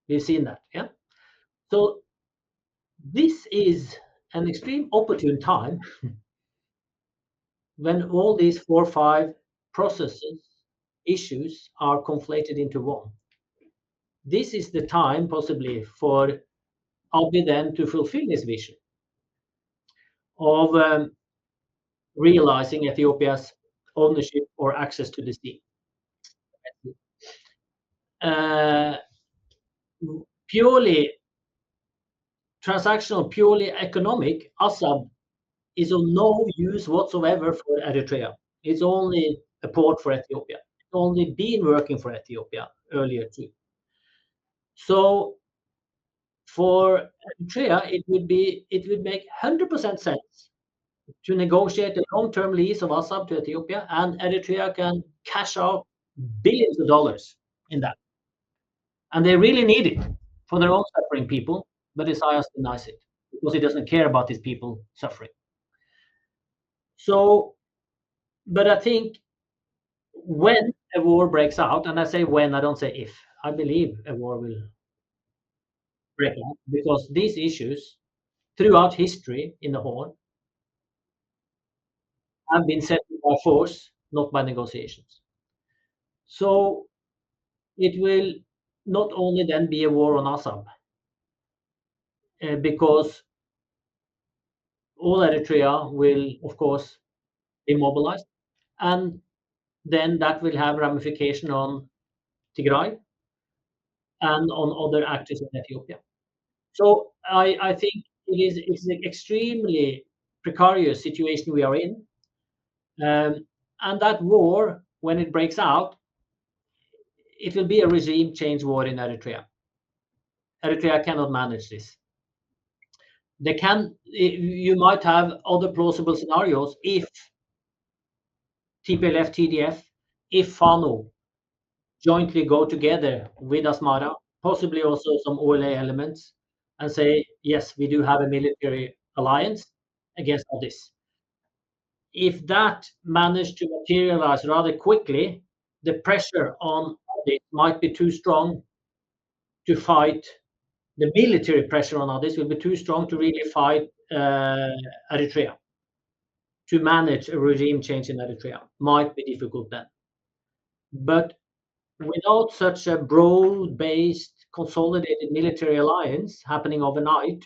We've seen that, yeah? So this is an extreme opportune time when all these 4 or 5 processes, issues are conflated into one. This is the time possibly for Abiy then to fulfill his vision of realizing Ethiopia's ownership or access to the sea. Purely transactional, purely economic, Assab is of no use whatsoever for Eritrea. It's only a port for Ethiopia. It's only been working for Ethiopia earlier too. So for Eritrea, it would make 100% sense to negotiate a long-term lease of Assab to Ethiopia, and Eritrea can cash out billions of dollars in that. And they really need it for their own suffering people, but Isaias denies it because he doesn't care about his people suffering. So, but I think when a war breaks out, and I say when, I don't say if, I believe a war will break out because these issues throughout history in the Horn have been settled by force, not by negotiations. So it will not only then be a war on Assab, because all Eritrea will, of course, be mobilized, and then that will have ramification on Tigray and on other actors in Ethiopia. So I think it's an extremely precarious situation we are in, and that war, when it breaks out, it will be a regime change war in Eritrea. Eritrea cannot manage this. You might have other plausible scenarios if TPLF, TDF, if FANO jointly go together with Asmara, possibly also some OLA elements, and say, yes, we do have a military alliance against all this. If that managed to materialize rather quickly, the pressure on it might be too strong to fight. The military pressure on others will be too strong to really fight Eritrea. To manage a regime change in Eritrea might be difficult then. But without such a broad-based, consolidated military alliance happening overnight,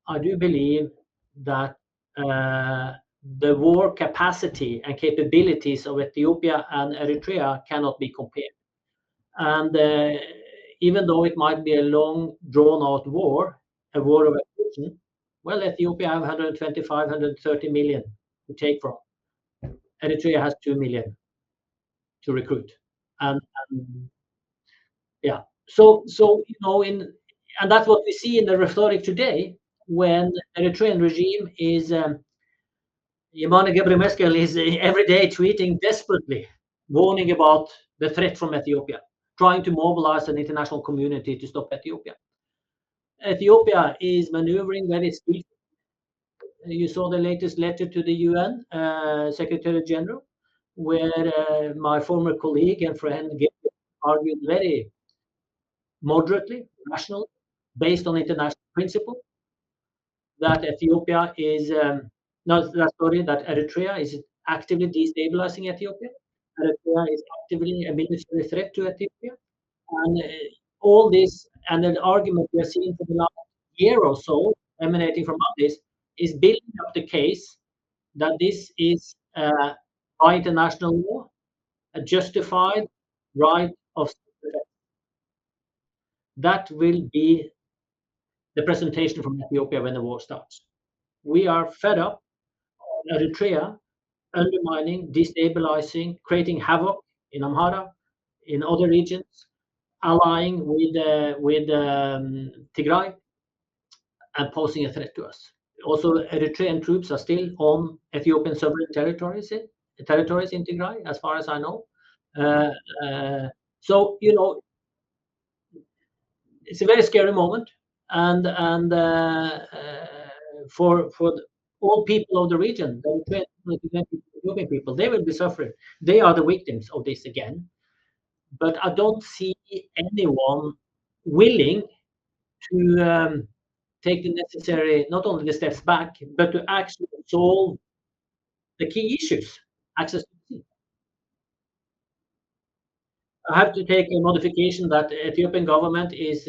I do believe that the war capacity and capabilities of Ethiopia and Eritrea cannot be compared. And even though it might be a long, drawn-out war, a war of attrition, well, Ethiopia have 125, 130 million to take from. Eritrea has 2 million to recruit. And yeah, so and that's what we see in the rhetoric today when the Eritrean regime is Yemane Gebremeskel is every day tweeting desperately, warning about the threat from Ethiopia, trying to mobilize an international community to stop Ethiopia. Ethiopia is maneuvering very skillfully. You saw the latest letter to the UN Secretary General, where my former colleague and friend argued very moderately, rationally, based on international principle, that Ethiopia is that Eritrea is actively destabilizing Ethiopia. Eritrea is actively a military threat to Ethiopia, and all this and an argument we are seeing for the last year or so, emanating from this, is building up the case that this is by international law a justified right of self-defense. That will be the presentation from Ethiopia when the war starts. We are fed up of Eritrea undermining, destabilizing, creating havoc in Amhara, in other regions, allying with Tigray, and posing a threat to us. Also, Eritrean troops are still on Ethiopian sovereign territories in Tigray, as far as I know. So it's a very scary moment, and for all people of the region, the Ethiopian people, they will be suffering. They are the victims of this again. But I don't see anyone willing to take the necessary, not only the steps back, but to actually solve the key issues. Access to the sea. I have to take a modification that the Ethiopian government is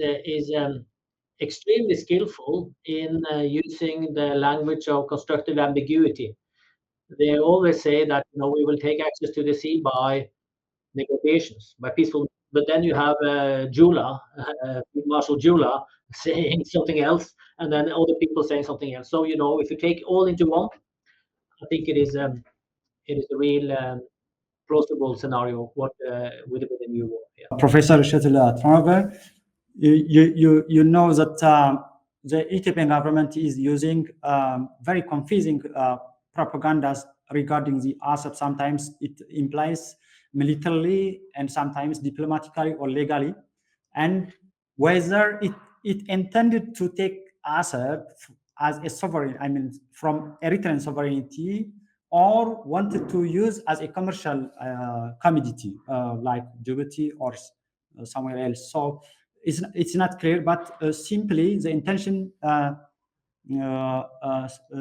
extremely skillful in using the language of constructive ambiguity. They always say that we will take access to the sea by negotiations, by peaceful. But then you have Jula, Marshal Jula, saying something else, and then other people saying something else. So if you take all into one, I think it is a real plausible scenario. What with the new war? Yeah. Professor Kjetil Tronvoll, you know that the Ethiopian government is using very confusing propagandas regarding the ASAP. Sometimes it implies militarily and sometimes diplomatically or legally, and whether it intended to take ASAP as a sovereign, I mean from Eritrean sovereignty, or wanted to use as a commercial commodity like Djibouti or somewhere else. So it's not clear, but simply the intention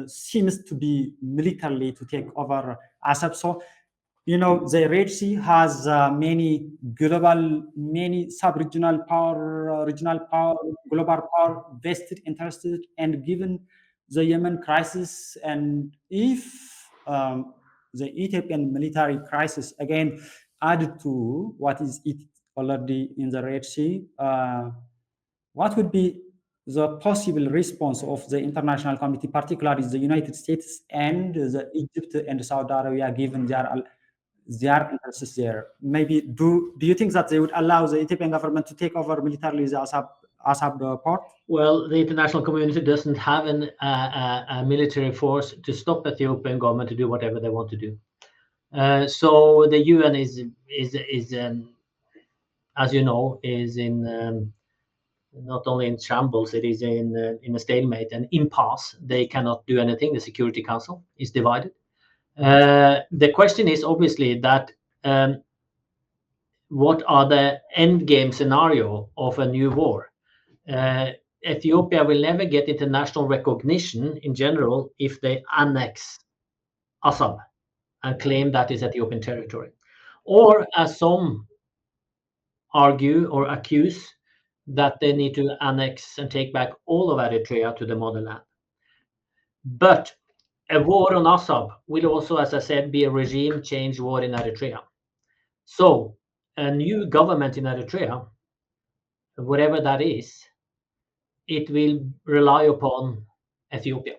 seems to be militarily to take over ASAP. So the Red Sea has many sub-regional power, regional power, global power, vested interested, and given the Yemen crisis, and if the Ethiopian military crisis again added to what is it already in the Red Sea, what would be the possible response of the international community, particularly the United States and the Egypt and Saudi Arabia, given their interests there? Maybe do you think that they would allow the Ethiopian government to take over militarily the ASAP Assab port? Well, the international community doesn't have a military force to stop Ethiopian government to do whatever they want to do. So the UN is as you know, is in not only in shambles, it is in a stalemate and impasse. They cannot do anything. The Security Council is divided. The question is obviously that what are the end game scenario of a new war? Ethiopia will never get international recognition in general if they annex Assab and claim that is Ethiopian territory. Or as some argue or accuse, that they need to annex and take back all of Eritrea to the motherland. But a war on Assab will also, as I said, be a regime change war in Eritrea. So a new government in Eritrea, whatever that is, it will rely upon Ethiopia.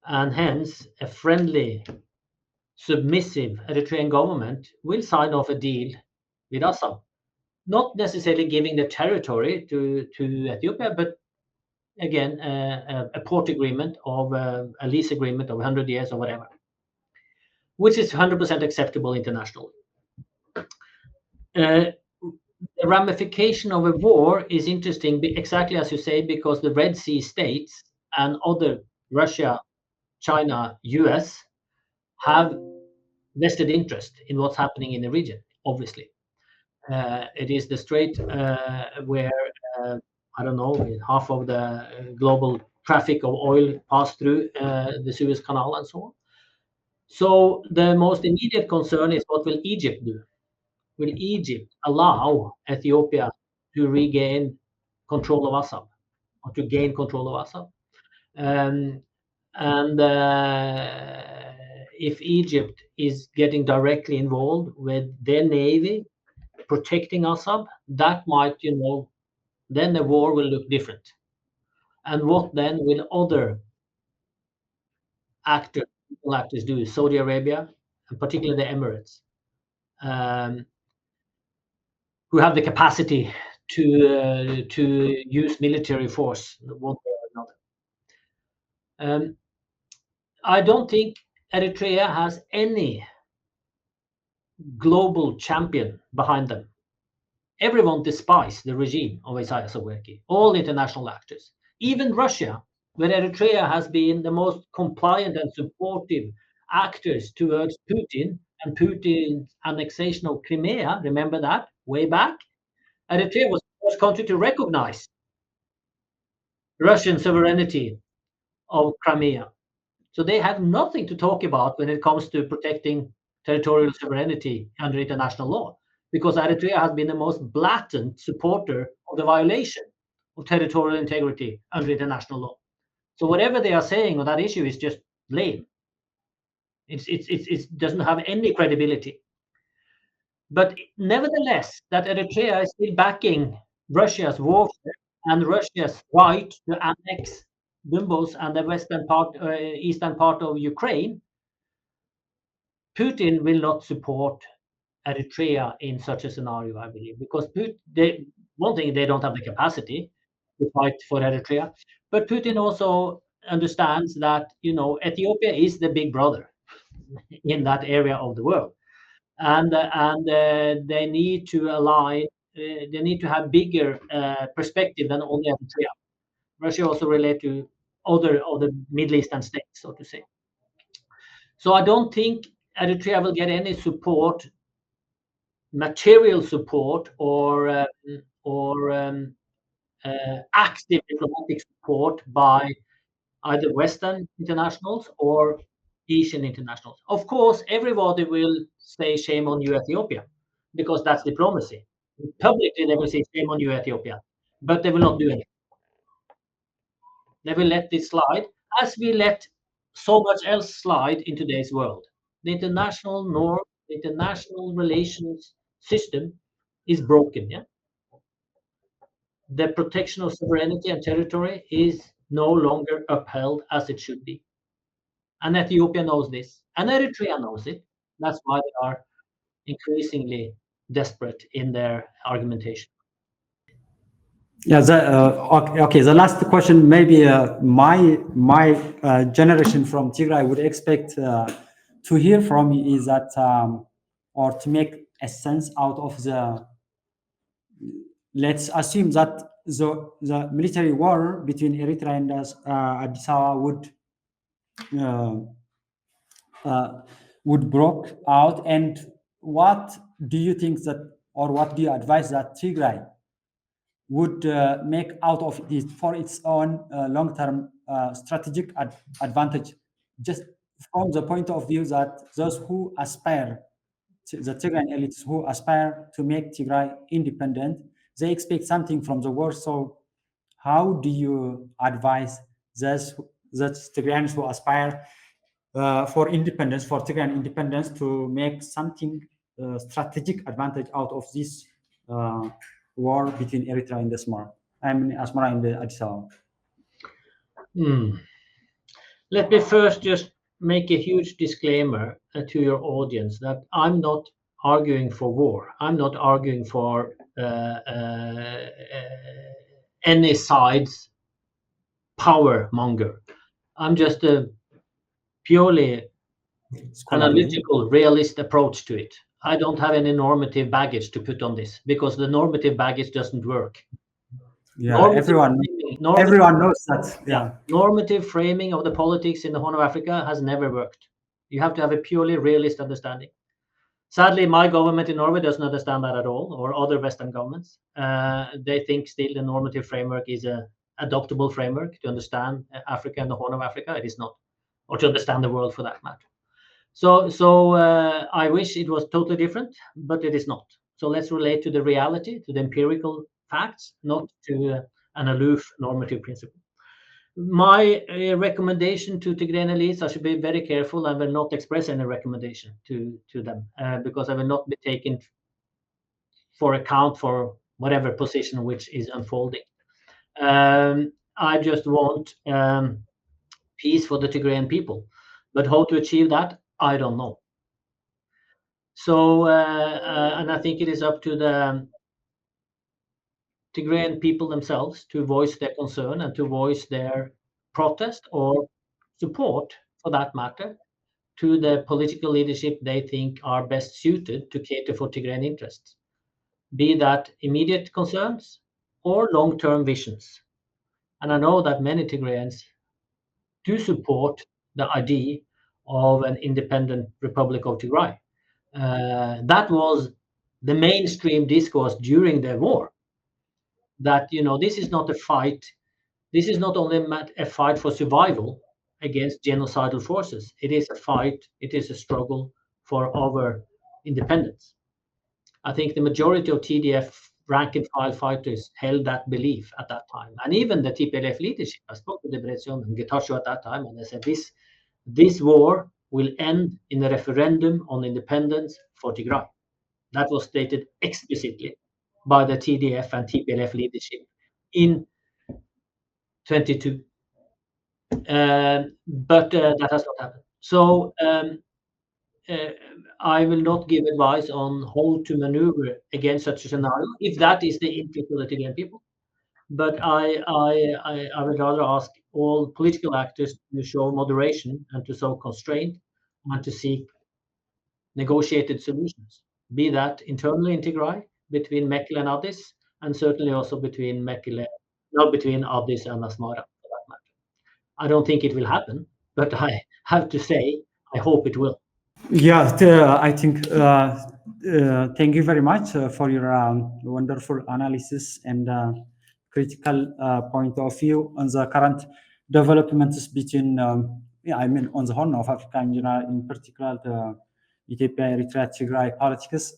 And hence, a friendly, submissive Eritrean government will sign off a deal with Assab. Not necessarily giving the territory to Ethiopia, but again, a port agreement of a lease agreement of 100 years or whatever, which is 100% acceptable internationally. The ramification of a war is interesting, exactly as you say, because the Red Sea states and other Russia, China, US have vested interest in what's happening in the region, obviously. It is the strait where, I don't know, half of the global traffic of oil pass through the Suez Canal and so on. So the most immediate concern is what will Egypt do? Will Egypt allow Ethiopia to regain control of Assab or to gain control of Assab? And if Egypt is getting directly involved with their navy protecting Assad, that might, then the war will look different. And what then will other actors do? Saudi Arabia, and particularly the Emirates, who have the capacity to use military force one way or another. I don't think Eritrea has any global champion behind them. Everyone despises the regime of Isaias Afwerki, all international actors, even Russia, where Eritrea has been the most compliant and supportive actors towards Putin and Putin's annexation of Crimea. Remember that way back? Eritrea was the first country to recognize Russian sovereignty of Crimea. So they have nothing to talk about when it comes to protecting territorial sovereignty under international law, because Eritrea has been the most blatant supporter of the violation of territorial integrity under international law. So whatever they are saying on that issue is just lame. It doesn't have any credibility. But nevertheless, that Eritrea is still backing Russia's warfare and Russia's right to annex Donbas and the western part, eastern part of Ukraine, Putin will not support Eritrea in such a scenario, I believe, because one thing, they don't have the capacity to fight for Eritrea, but Putin also understands that Ethiopia is the big brother in that area of the world, and they need to align. They need to have bigger perspective than only Eritrea. Russia also relate to other Middle Eastern states, so to say. So I don't think Eritrea will get any support, material support, or active diplomatic support by either Western internationals or Asian internationals. Of course, everybody will say shame on you, Ethiopia, because that's diplomacy. Publicly, they will say shame on you, Ethiopia, but they will not do anything. They will let this slide, as we let so much else slide in today's world. The international norm, the international relations system is broken. Yeah, the protection of sovereignty and territory is no longer upheld as it should be. And Ethiopia knows this, and Eritrea knows it. That's why they are increasingly desperate in their argumentation. Yeah. Okay. The last question, maybe my generation from Tigray would expect to hear from you is that, or to make a sense out of the. Let's assume that the military war between Eritrea and Addis Ababa uh, would broke out, and what do you think that, or what do you advise that Tigray would make out of it for its own long-term strategic advantage, just from the point of view that those who aspire, the Tigrayan elites who aspire to make Tigray independent, they expect something from the war. So how do you advise those Tigrayans who aspire for independence, for Tigrayan independence, to make something strategic advantage out of this war between Eritrea and Asmara? I mean, Asmara and the Addis Ababa. Let me first just make a huge disclaimer to your audience that I'm not arguing for war. I'm not arguing for any side's power monger. I'm just a purely analytical, realist approach to it. I don't have any normative baggage to put on this because the normative baggage doesn't work. Yeah, everyone knows that. Yeah. Normative framing of the politics in the Horn of Africa has never worked. You have to have a purely realist understanding. Sadly, my government in Norway doesn't understand that at all, or other Western governments. They think still the normative framework is a adoptable framework to understand Africa and the Horn of Africa. It is not, or to understand the world for that matter. So I wish it was totally different, but it is not. So let's relate to the reality, to the empirical facts, not to an aloof normative principle. My recommendation to Tigrayan elites, I should be very careful. I will not express any recommendation to them because I will not be taken for account for whatever position which is unfolding. I just want peace for the Tigrayan people. But how to achieve that, I don't know. So, and I think it is up to the Tigrayan people themselves to voice their concern and to voice their protest or support, for that matter, to the political leadership they think are best suited to cater for Tigrayan interests, be that immediate concerns or long-term visions. And I know that many Tigrayans do support the idea of an independent Republic of Tigray. That was the mainstream discourse during the war. That this is not a fight. This is not only a fight for survival against genocidal forces. It is a fight. It is a struggle for our independence. I think the majority of TDF rank and file fighters held that belief at that time, and even the TPLF leadership. I spoke to Debretsion and Getachew at that time, and they said this war will end in a referendum on independence for Tigray. That was stated explicitly by the TDF and TPLF leadership in 22. But that has not happened. So I will not give advice on how to maneuver against such a scenario, if that is the interest of the Tigrayan people. But I would rather ask all political actors to show moderation and to show constraint and to seek negotiated solutions, be that internally in Tigray between Mekele and Addis, and certainly also between Mekele, not between Addis and Asmara for that matter. I don't think it will happen, but I have to say I hope it will. Yeah, I think thank you very much for your wonderful analysis and critical point of view on the current developments between, I mean, on the Horn of Africa in particular, the Ethiopia, Eritrea, Tigray politics.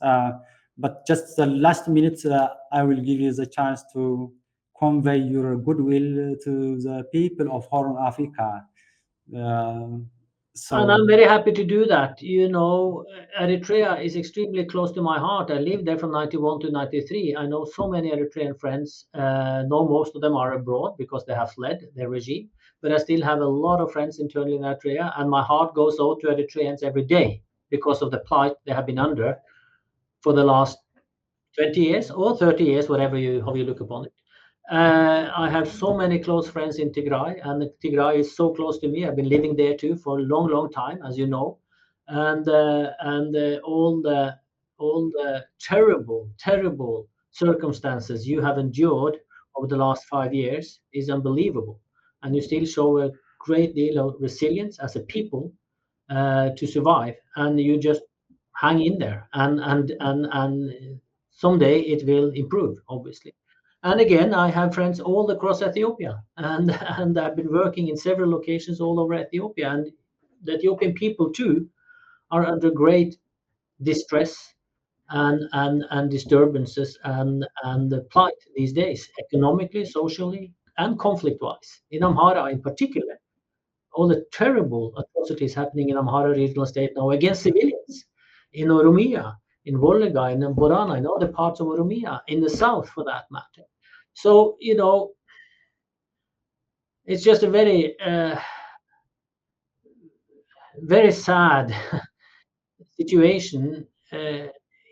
But just the last minute, I will give you the chance to convey your goodwill to the people of Horn Africa. And I'm very happy to do that. Eritrea is extremely close to my heart. I lived there from 91 to 93. I know so many Eritrean friends. No, most of them are abroad because they have fled their regime. But I still have a lot of friends internally in Eritrea, and my heart goes out to Eritreans every day because of the plight they have been under for the last 20 years or 30 years, how you look upon it. I have so many close friends in Tigray, and Tigray is so close to me. I've been living there too for a long, long time, as you know, and all the terrible, terrible circumstances you have endured over the last 5 years is unbelievable, and you still show a great deal of resilience as a people to survive, and you just hang in there, and someday it will improve, obviously. And again, I have friends all across Ethiopia, and and I've been working in several locations all over Ethiopia, and the Ethiopian people too are under great distress and disturbances and the plight these days, economically, socially, and conflict-wise. In Amhara, in particular, all the terrible atrocities happening in Amhara regional state now against civilians, in Oromia, in Wollega, in Borana, in other parts of Oromia, in the south for that matter. So, it's just a very, very sad situation,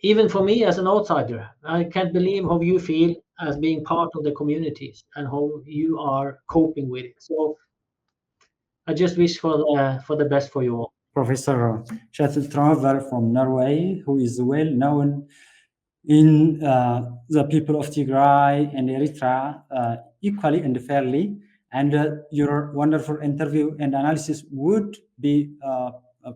even for me as an outsider. I can't believe how you feel as being part of the communities and how you are coping with it. So I just wish for the best for you all. Professor Kjetil Tronvoll from Norway, who is well known in the people of Tigray and Eritrea equally and fairly. And your wonderful interview and analysis would be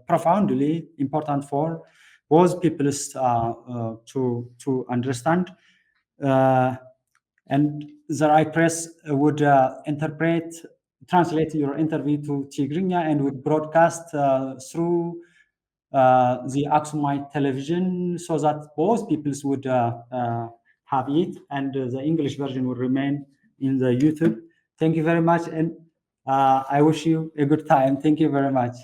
profoundly important for both peoples to understand. And Zeray Press would translate your interview to Tigrigna and would broadcast through the Aksumite television so that both peoples would have it, and the English version would remain in the YouTube. Thank you very much, and I wish you a good time. Thank you very much.